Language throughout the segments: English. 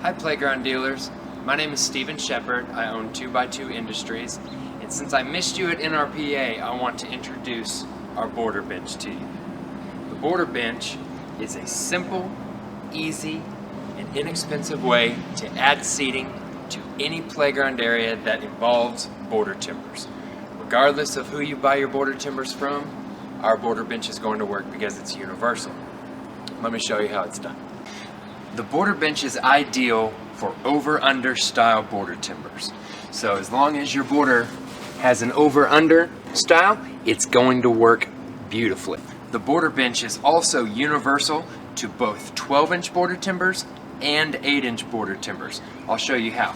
Hi Playground Dealers, my name is Steven Shepard. I own 2x2 Industries, and since I missed you at NRPA, I want to introduce our border bench to you. The border bench is a simple, easy, and inexpensive way to add seating to any playground area that involves border timbers. Regardless of who you buy your border timbers from, our border bench is going to work because it's universal. Let me show you how it's done. The border bench is ideal for over-under style border timbers. So as long as your border has an over-under style, it's going to work beautifully. The border bench is also universal to both 12-inch border timbers and 8-inch border timbers. I'll show you how.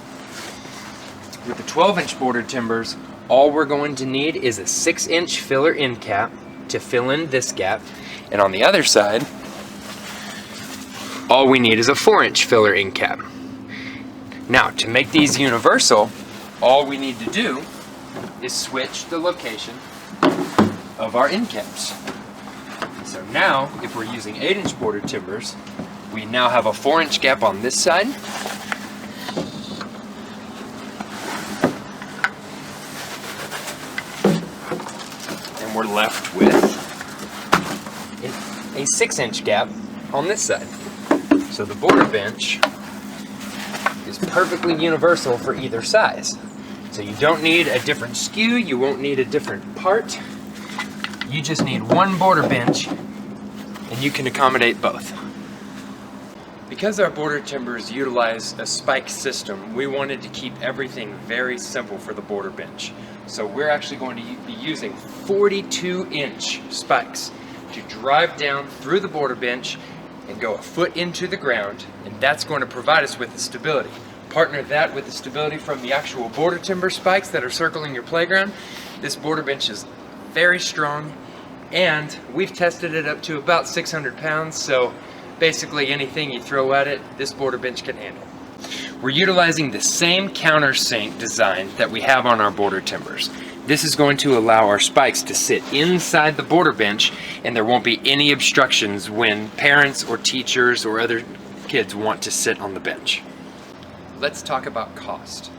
With the 12-inch border timbers, all we're going to need is a 6-inch filler end cap to fill in this gap, and on the other side, all we need is a 4-inch filler end cap. Now, to make these universal, all we need to do is switch the location of our end caps. So now, if we're using 8-inch border timbers, we now have a 4-inch gap on this side, and we're left with a 6-inch gap on this side. So the border bench is perfectly universal for either size. So you don't need a different SKU, you won't need a different part. You just need one border bench and you can accommodate both. Because our border timbers utilize a spike system, we wanted to keep everything very simple for the border bench. So we're actually going to be using 42-inch spikes to drive down through the border bench and go a foot into the ground, and that's going to provide us with the stability. Partner that with the stability from the actual border timber spikes that are circling your playground. This border bench is very strong, and we've tested it up to about 600 pounds, so basically anything you throw at it, this border bench can handle. We're utilizing the same countersink design that we have on our border timbers. This is going to allow our spikes to sit inside the border bench, and there won't be any obstructions when parents or teachers or other kids want to sit on the bench. Let's talk about cost.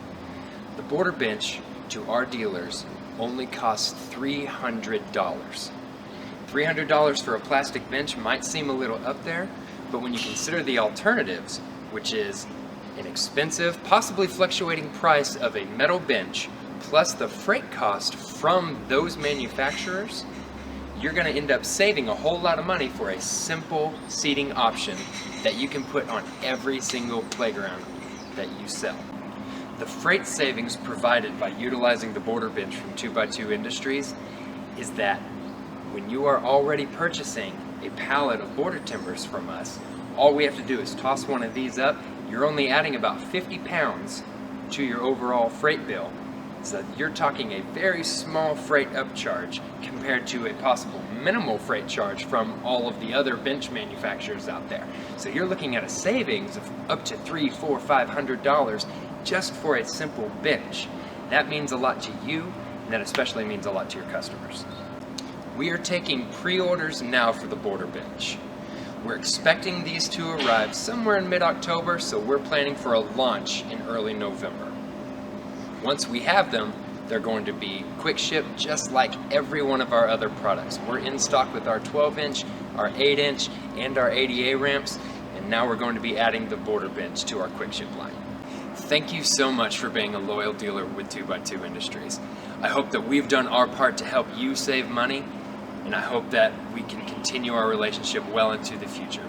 The border bench to our dealers only costs $300. $300 for a plastic bench might seem a little up there, but when you consider the alternatives, which is an expensive, possibly fluctuating price of a metal bench, plus the freight cost from those manufacturers, you're going to end up saving a whole lot of money for a simple seating option that you can put on every single playground that you sell. The freight savings provided by utilizing the border bench from 2x2 Industries is that when you are already purchasing a pallet of border timbers from us, all we have to do is toss one of these up. You're only adding about 50 pounds to your overall freight bill. So you're talking a very small freight upcharge compared to a possible minimal freight charge from all of the other bench manufacturers out there. So you're looking at a savings of up to $300, $400, $500 just for a simple bench. That means a lot to you, and that especially means a lot to your customers. We are taking pre-orders now for the border bench. We're expecting these to arrive somewhere in mid-October, so we're planning for a launch in early November. Once we have them, they're going to be quick ship just like every one of our other products. We're in stock with our 12-inch, our 8-inch, and our ADA ramps, and now we're going to be adding the border bench to our quick ship line. Thank you so much for being a loyal dealer with 2x2 Industries. I hope that we've done our part to help you save money, and I hope that we can continue our relationship well into the future.